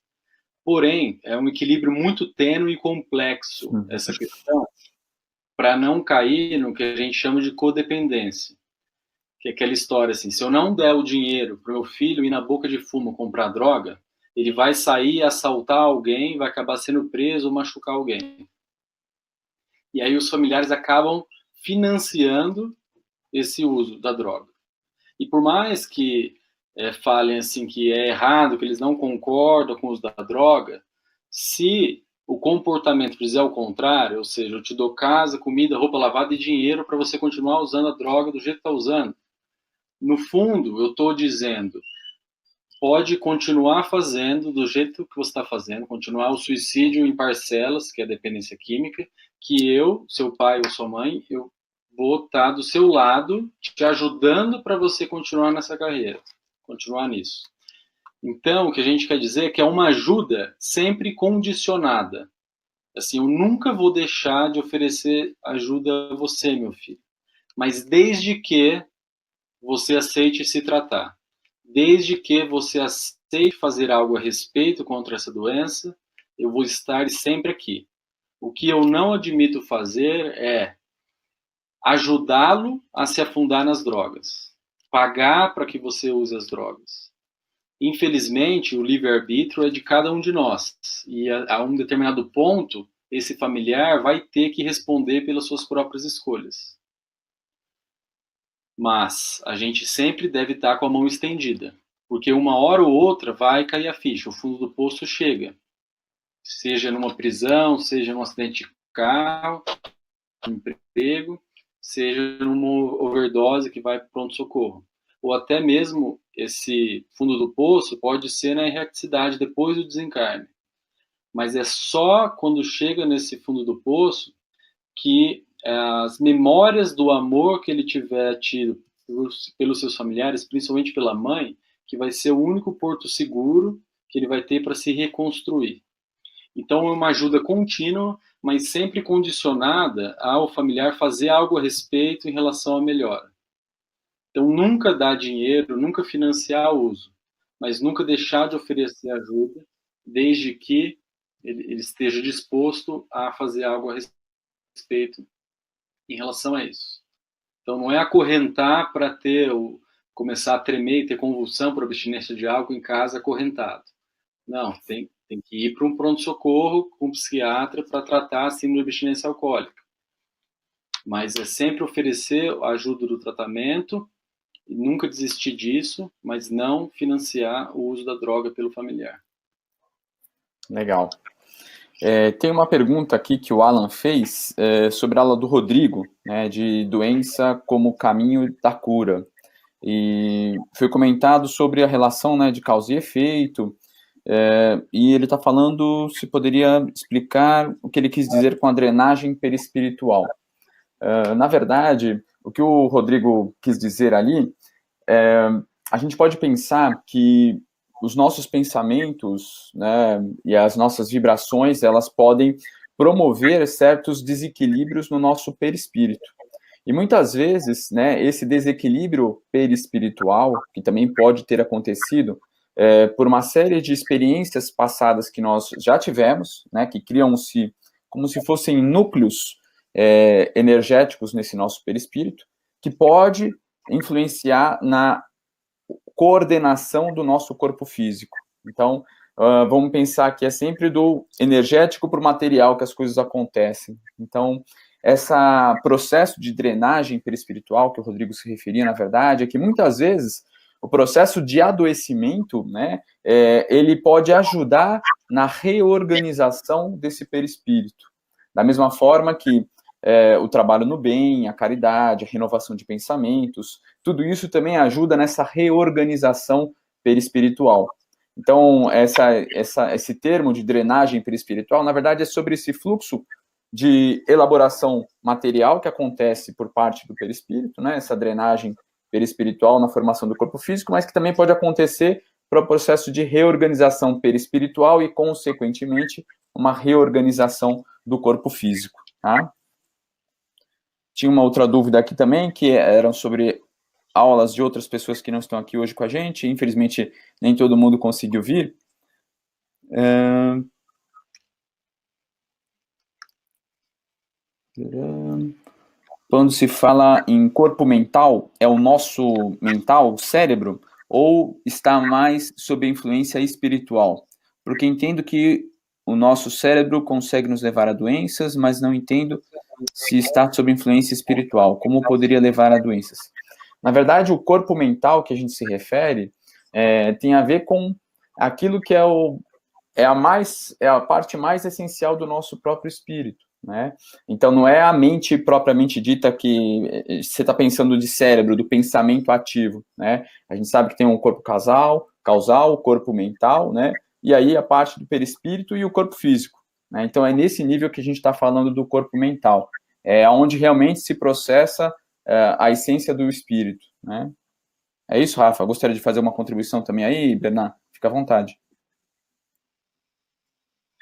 Porém, é um equilíbrio muito tênue e complexo essa questão, para não cair no que a gente chama de codependência, que é aquela história assim, se eu não der o dinheiro para o meu filho ir na boca de fumo comprar droga, ele vai sair, assaltar alguém, vai acabar sendo preso ou machucar alguém. E aí os familiares acabam financiando esse uso da droga. E por mais que falem assim que é errado, que eles não concordam com o uso da droga, se o comportamento fizer o contrário, ou seja, eu te dou casa, comida, roupa lavada e dinheiro para você continuar usando a droga do jeito que está usando, no fundo, eu estou dizendo, pode continuar fazendo do jeito que você está fazendo, continuar o suicídio em parcelas, que é a dependência química, que eu, seu pai ou sua mãe, eu vou estar do seu lado, te ajudando para você continuar nessa carreira, continuar nisso. Então, o que a gente quer dizer é que é uma ajuda sempre condicionada. Assim, eu nunca vou deixar de oferecer ajuda a você, meu filho. Mas desde que você aceite se tratar. Desde que você aceite fazer algo a respeito contra essa doença, eu vou estar sempre aqui. O que eu não admito fazer é ajudá-lo a se afundar nas drogas, pagar para que você use as drogas. Infelizmente, o livre-arbítrio é de cada um de nós, e a um determinado ponto, esse familiar vai ter que responder pelas suas próprias escolhas. Mas a gente sempre deve estar com a mão estendida, porque uma hora ou outra vai cair a ficha, o fundo do poço chega. Seja numa prisão, seja num acidente de carro, num emprego, seja numa overdose que vai para pronto-socorro. Ou até mesmo esse fundo do poço pode ser na erraticidade depois do desencarne. mas é só quando chega nesse fundo do poço que as memórias do amor que ele tiver tido pelos seus familiares, principalmente pela mãe, que vai ser o único porto seguro que ele vai ter para se reconstruir. Então, é uma ajuda contínua, mas sempre condicionada ao familiar fazer algo a respeito em relação à melhora. Então, nunca dar dinheiro, nunca financiar o uso, mas nunca deixar de oferecer ajuda, desde que ele esteja disposto a fazer algo a respeito em relação a isso. Então, não é acorrentar para começar a tremer e ter convulsão por abstinência de álcool em casa acorrentado. Não, tem que ir para um pronto-socorro com um psiquiatra para tratar a síndrome de abstinência alcoólica. Mas é sempre oferecer a ajuda do tratamento e nunca desistir disso, mas não financiar o uso da droga pelo familiar.
Legal. Tem uma pergunta aqui que o Alan fez sobre a aula do Rodrigo, né, de doença como caminho da cura. E foi comentado sobre a relação, né, de causa e efeito, e ele está falando se poderia explicar o que ele quis dizer com a drenagem perispiritual. Na verdade, o que o Rodrigo quis dizer ali, a gente pode pensar que os nossos pensamentos, né, e as nossas vibrações, elas podem promover certos desequilíbrios no nosso perispírito. E muitas vezes, né, esse desequilíbrio perispiritual, que também pode ter acontecido por uma série de experiências passadas que nós já tivemos, né, que criam-se como se fossem núcleos energéticos nesse nosso perispírito, que pode influenciar na coordenação do nosso corpo físico. Então, vamos pensar que é sempre do energético para o material que as coisas acontecem. Então, esse processo de drenagem perispiritual que o Rodrigo se referia, na verdade, é que muitas vezes o processo de adoecimento, né, ele pode ajudar na reorganização desse perispírito. Da mesma forma que o trabalho no bem, a caridade, a renovação de pensamentos, tudo isso também ajuda nessa reorganização perispiritual. Então, esse termo de drenagem perispiritual, na verdade, é sobre esse fluxo de elaboração material que acontece por parte do perispírito, né, essa drenagem perispiritual na formação do corpo físico, mas que também pode acontecer para o processo de reorganização perispiritual e, consequentemente, uma reorganização do corpo físico, tá? Tinha uma outra dúvida aqui também, que eram sobre aulas de outras pessoas que não estão aqui hoje com a gente. Infelizmente, nem todo mundo conseguiu vir. Quando se fala em corpo mental, é o nosso mental, o cérebro, ou está mais sob a influência espiritual? Porque entendo que o nosso cérebro consegue nos levar a doenças, mas não entendo se está sob influência espiritual. Como poderia levar a doenças? Na verdade, o corpo mental que a gente se refere tem a ver com aquilo que é a parte mais essencial do nosso próprio espírito, né? Então, não é a mente propriamente dita que você está pensando de cérebro, do pensamento ativo, né? A gente sabe que tem um corpo causal, o corpo mental, né? E aí a parte do perispírito e o corpo físico, né? Então, é nesse nível que a gente está falando do corpo mental, onde realmente se processa a essência do espírito, né? É isso, Rafa? Gostaria de fazer uma contribuição também aí, Bernard? Fica à vontade.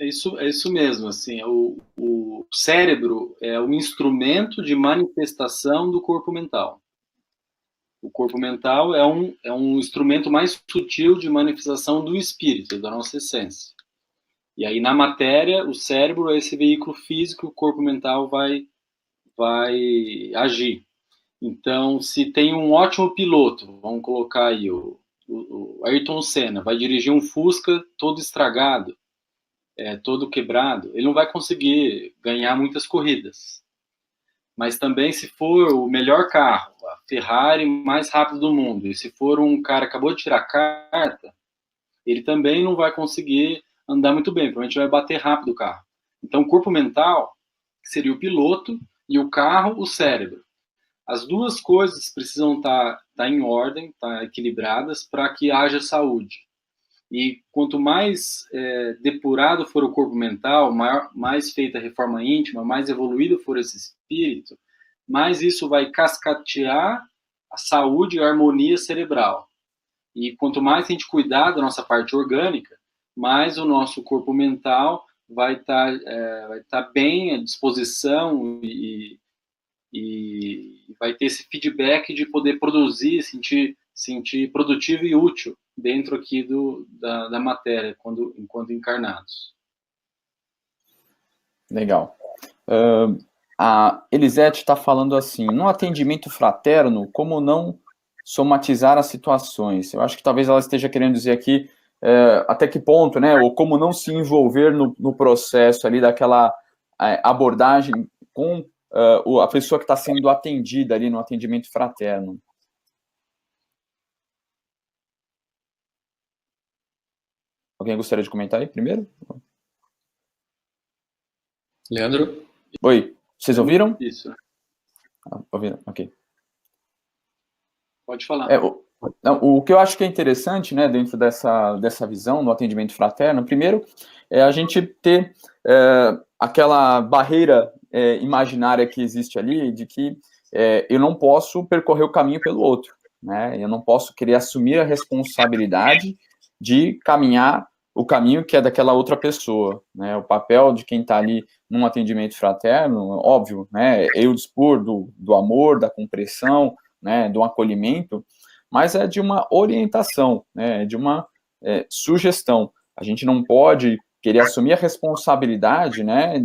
É isso mesmo, assim, o cérebro é um instrumento de manifestação do corpo mental. O corpo mental é um instrumento mais sutil de manifestação do espírito, da nossa essência. E aí, na matéria, o cérebro é esse veículo físico, o corpo mental vai agir. Então, se tem um ótimo piloto, vamos colocar aí o Ayrton Senna, vai dirigir um Fusca todo estragado, todo quebrado, ele não vai conseguir ganhar muitas corridas. Mas também, se for o melhor carro, a Ferrari mais rápida do mundo, e se for um cara que acabou de tirar carta, ele também não vai conseguir andar muito bem, provavelmente vai bater rápido o carro. Então, o corpo mental seria o piloto e o carro, o cérebro. As duas coisas precisam estar em ordem, estar equilibradas para que haja saúde. E quanto mais depurado for o corpo mental, mais feita a reforma íntima, mais evoluído for esse espírito, mais isso vai cascatear a saúde e a harmonia cerebral. E quanto mais a gente cuidar da nossa parte orgânica, mais o nosso corpo mental vai tá bem à disposição e vai ter esse feedback de poder produzir, sentir produtivo e útil dentro aqui da matéria, enquanto encarnados.
Legal. A Elisete está falando assim, no atendimento fraterno, como não somatizar as situações? Eu acho que talvez ela esteja querendo dizer aqui até que ponto, né, ou como não se envolver no processo ali daquela abordagem com a pessoa que está sendo atendida ali no atendimento fraterno. Alguém gostaria de comentar aí primeiro?
Leandro?
Oi, vocês ouviram?
Isso.
Ouviram, ok.
Pode falar.
O que eu acho que é interessante, né, dentro dessa visão do atendimento fraterno, primeiro, é a gente ter aquela barreira imaginária que existe ali, de que eu não posso percorrer o caminho pelo outro, né, eu não posso querer assumir a responsabilidade de caminhar o caminho que é daquela outra pessoa, né, o papel de quem está ali num atendimento fraterno, óbvio, né, eu dispor do amor, da compreensão, né, do acolhimento, mas é de uma orientação, né, de uma sugestão. A gente não pode querer assumir a responsabilidade, né,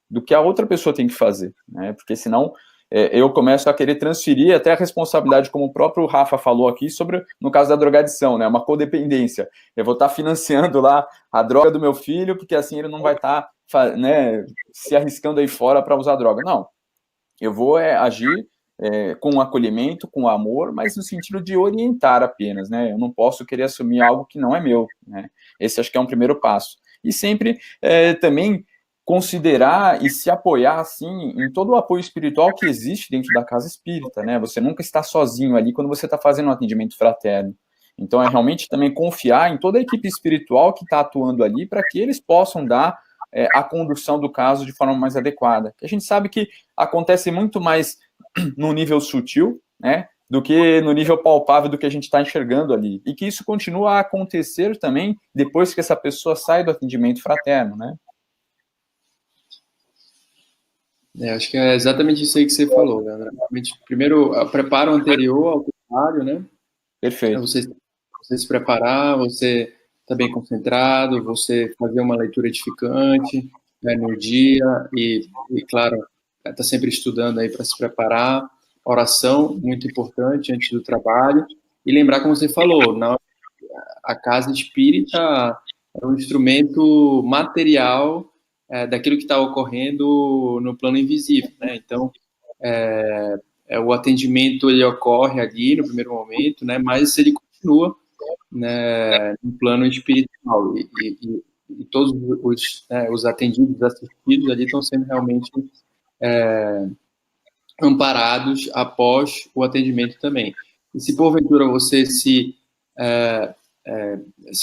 do que a outra pessoa tem que fazer, né, porque senão eu começo a querer transferir até a responsabilidade, como o próprio Rafa falou aqui, sobre, no caso da drogadição, né, uma codependência. Eu vou estar financiando lá a droga do meu filho, porque assim ele não vai estar né, se arriscando aí fora para usar droga. Não, eu vou agir com acolhimento, com amor, mas no sentido de orientar apenas, né? Eu não posso querer assumir algo que não é meu, né? Esse acho que é um primeiro passo. E sempre também considerar e se apoiar, assim, em todo o apoio espiritual que existe dentro da casa espírita, né? Você nunca está sozinho ali quando você está fazendo um atendimento fraterno. Então, é realmente também confiar em toda a equipe espiritual que está atuando ali para que eles possam dar a condução do caso de forma mais adequada. A gente sabe que acontece muito mais no nível sutil, né, do que no nível palpável do que a gente está enxergando ali. E que isso continua a acontecer também depois que essa pessoa sai do atendimento fraterno, né?
Acho que é exatamente isso aí que você falou, Leandro. Primeiro, o preparo anterior ao trabalho, né?
Perfeito.
Você se preparar, você estar bem concentrado, você fazer uma leitura edificante no dia e, claro, está sempre estudando aí para se preparar. Oração, muito importante antes do trabalho. E lembrar, como você falou, a casa espírita é um instrumento material daquilo que está ocorrendo no plano invisível, né? Então, o atendimento ele ocorre ali no primeiro momento, né? Mas ele continua, né, no plano espiritual e todos os atendidos, assistidos ali estão sendo realmente amparados após o atendimento também. E se porventura você se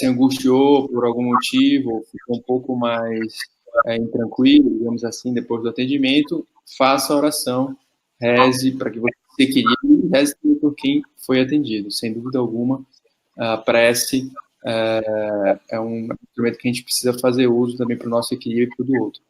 angustiou por algum motivo, ficou um pouco mais intranquilo, digamos assim, depois do atendimento, faça a oração, reze para que você se equilibre e reze por quem foi atendido. Sem dúvida alguma, a prece é um instrumento que a gente precisa fazer uso também para o nosso equilíbrio e para o do outro.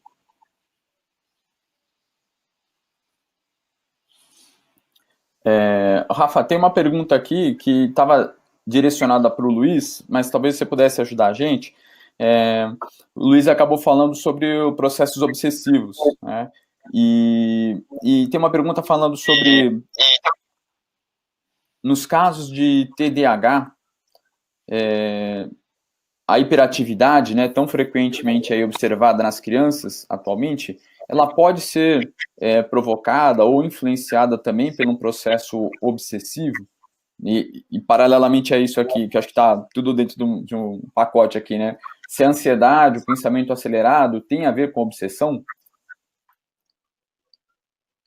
Rafa, tem uma pergunta aqui que estava direcionada para o Luiz, mas talvez você pudesse ajudar a gente. O Luiz acabou falando sobre processos obsessivos, né? E tem uma pergunta falando sobre, nos casos de TDAH, a hiperatividade, né, tão frequentemente aí observada nas crianças atualmente, ela pode ser provocada ou influenciada também por um processo obsessivo. E paralelamente a isso aqui, que acho que está tudo dentro de um pacote aqui, né? Se a ansiedade, o pensamento acelerado tem a ver com obsessão?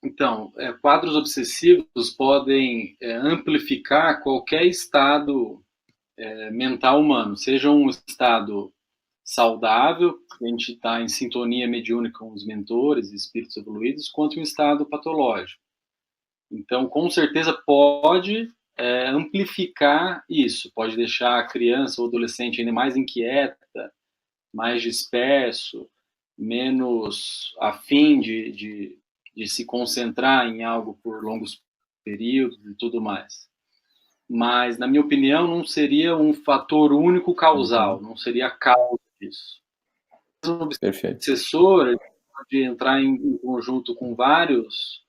Então, quadros obsessivos podem amplificar qualquer estado mental humano, seja um estado saudável, a gente está em sintonia mediúnica com os mentores, espíritos evoluídos, quanto um estado patológico. Então, com certeza pode amplificar isso, pode deixar a criança ou adolescente ainda mais inquieta, mais disperso, menos afim de se concentrar em algo por longos períodos e tudo mais. Mas, na minha opinião, não seria um fator único causal, não seria a causa disso. O obsessor pode entrar em conjunto com vários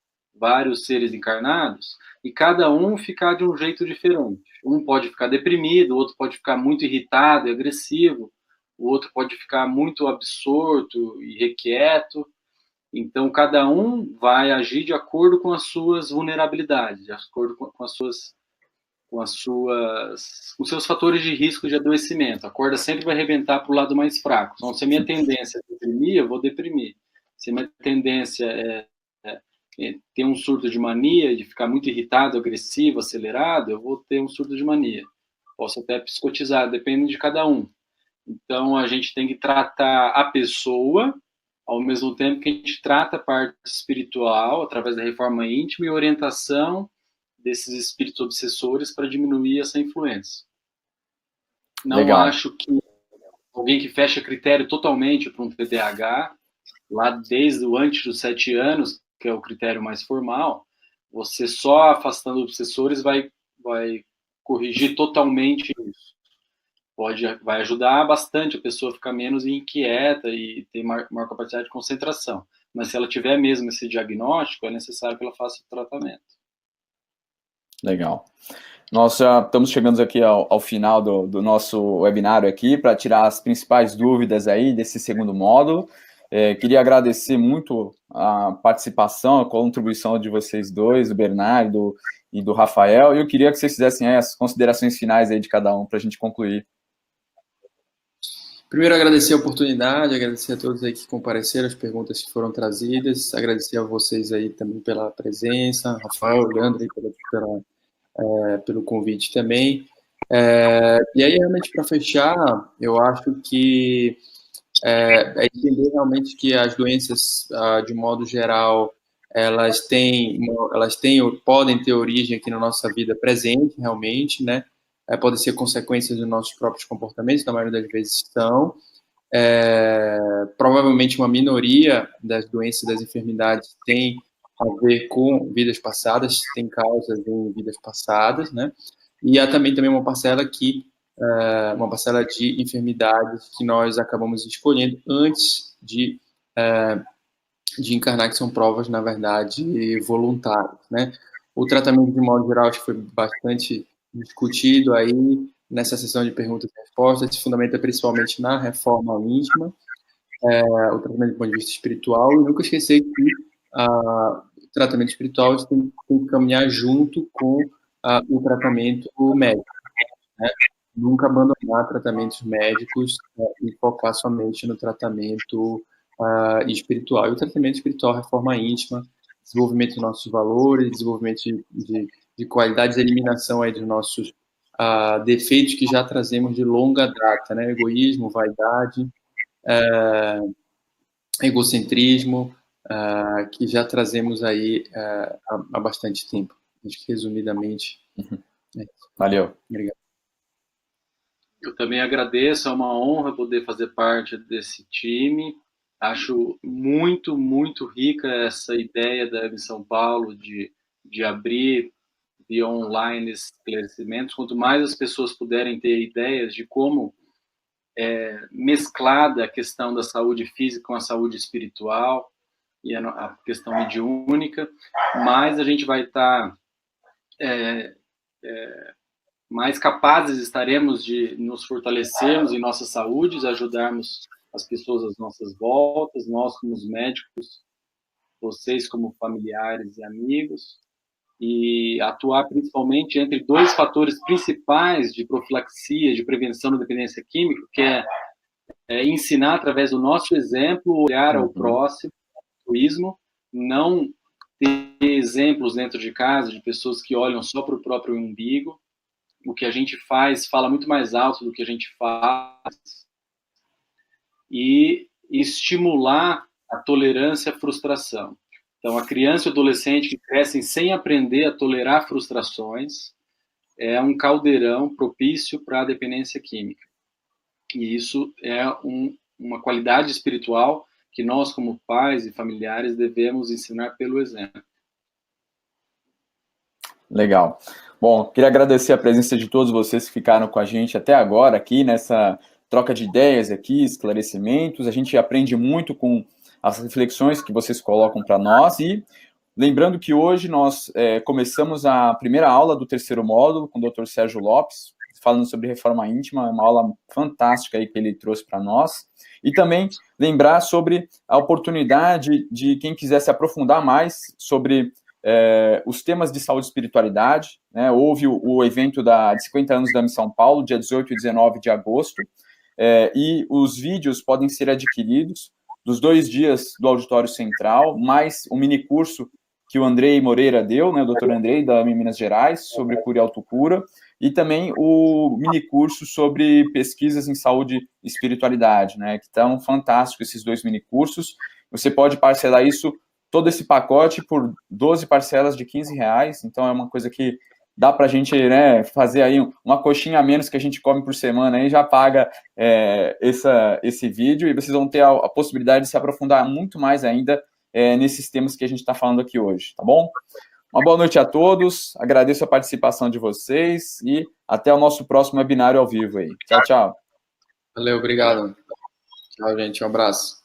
seres encarnados e cada um ficar de um jeito diferente. Um pode ficar deprimido, o outro pode ficar muito irritado e agressivo, o outro pode ficar muito absorto e requieto. Então, cada um vai agir de acordo com as suas vulnerabilidades, de acordo com os seus fatores de risco de adoecimento. A corda sempre vai arrebentar para o lado mais fraco. Então, se a minha tendência é deprimir, eu vou deprimir. Se a minha tendência é ter um surto de mania, de ficar muito irritado, agressivo, acelerado, eu vou ter um surto de mania. Posso até psicotizar, depende de cada um. Então, a gente tem que tratar a pessoa, ao mesmo tempo que a gente trata a parte espiritual, através da reforma íntima e orientação desses espíritos obsessores para diminuir essa influência. Não acho que alguém que fecha critério totalmente para um TDAH, lá desde o antes dos 7 anos, que é o critério mais formal, você só afastando obsessores vai corrigir totalmente isso. Vai ajudar bastante a pessoa a ficar menos inquieta e ter maior capacidade de concentração. Mas se ela tiver mesmo esse diagnóstico, é necessário que ela faça o tratamento.
Legal. Nós já estamos chegando aqui ao final do nosso webinário aqui para tirar as principais dúvidas aí desse segundo módulo. Queria agradecer muito a participação, a contribuição de vocês dois, do Bernardo e do Rafael, e eu queria que vocês fizessem as considerações finais aí de cada um para a gente concluir.
Primeiro, agradecer a oportunidade, agradecer a todos aí que compareceram, as perguntas que foram trazidas, agradecer a vocês aí também pela presença, Rafael, Leandro, pelo convite também. E aí, realmente, para fechar, eu acho que é entender realmente que as doenças, de modo geral, elas podem ter origem aqui na nossa vida presente, realmente, né? Podem ser consequências dos nossos próprios comportamentos, na maioria das vezes são. Provavelmente uma minoria das doenças, das enfermidades, tem a ver com vidas passadas, tem causas em vidas passadas, né? E há também uma parcela de enfermidades que nós acabamos escolhendo antes de encarnar, que são provas, na verdade, voluntárias, né? O tratamento, de modo geral, acho que foi bastante discutido aí nessa sessão de perguntas e respostas, se fundamenta principalmente na reforma íntima, o tratamento do ponto de vista espiritual, e nunca esquecer que o tratamento espiritual tem que caminhar junto com o tratamento médico, né? Nunca abandonar tratamentos médicos e focar somente no tratamento espiritual. E o tratamento espiritual, reforma íntima, desenvolvimento dos nossos valores, desenvolvimento de qualidades, eliminação aí dos nossos defeitos que já trazemos de longa data, né? Egoísmo, vaidade, egocentrismo, que já trazemos aí há bastante tempo. Acho que, resumidamente,
Valeu.
Obrigado.
Eu também agradeço, é uma honra poder fazer parte desse time. Acho muito, muito rica essa ideia da Missão Paulo de abrir via online esclarecimentos. Quanto mais as pessoas puderem ter ideias de como mesclada a questão da saúde física com a saúde espiritual e a questão mediúnica, mais a gente vai estar mais capazes estaremos de nos fortalecermos em nossa saúde, ajudarmos as pessoas às nossas voltas, nós como os médicos, vocês como familiares e amigos, e atuar principalmente entre dois fatores principais de profilaxia, de prevenção da dependência química, que é ensinar através do nosso exemplo, olhar ao próximo, altruísmo, não ter exemplos dentro de casa de pessoas que olham só para o próprio umbigo, o que a gente faz fala muito mais alto do que a gente faz, e estimular a tolerância à frustração. Então, a criança e o adolescente que crescem sem aprender a tolerar frustrações é um caldeirão propício para a dependência química. E isso é uma qualidade espiritual que nós, como pais e familiares, devemos ensinar pelo exemplo.
Legal. Bom, queria agradecer a presença de todos vocês que ficaram com a gente até agora aqui nessa troca de ideias aqui, esclarecimentos. A gente aprende muito com as reflexões que vocês colocam para nós e lembrando que hoje nós começamos a primeira aula do terceiro módulo com o Dr. Sérgio Lopes, falando sobre reforma íntima, é uma aula fantástica aí que ele trouxe para nós. E também lembrar sobre a oportunidade de quem quiser se aprofundar mais sobre os temas de saúde e espiritualidade, né? Houve o evento de 50 anos da Missão Paulo, dia 18 e 19 de agosto, e os vídeos podem ser adquiridos dos 2 dias do Auditório Central, mais o minicurso que o Andrei Moreira deu, né, o Dr. Andrei, da Minas Gerais, sobre cura e autocura, e também o minicurso sobre pesquisas em saúde e espiritualidade, né, que estão fantásticos esses 2 minicursos. Você pode parcelar isso, todo esse pacote, por 12 parcelas de R$15, então é uma coisa que dá para a gente, né, fazer aí uma coxinha a menos que a gente come por semana, e já paga esse vídeo, e vocês vão ter a possibilidade de se aprofundar muito mais ainda nesses temas que a gente está falando aqui hoje, tá bom? Uma boa noite a todos, agradeço a participação de vocês, e até o nosso próximo webinário ao vivo aí. Tchau, tchau.
Valeu, obrigado. Tchau, gente, um abraço.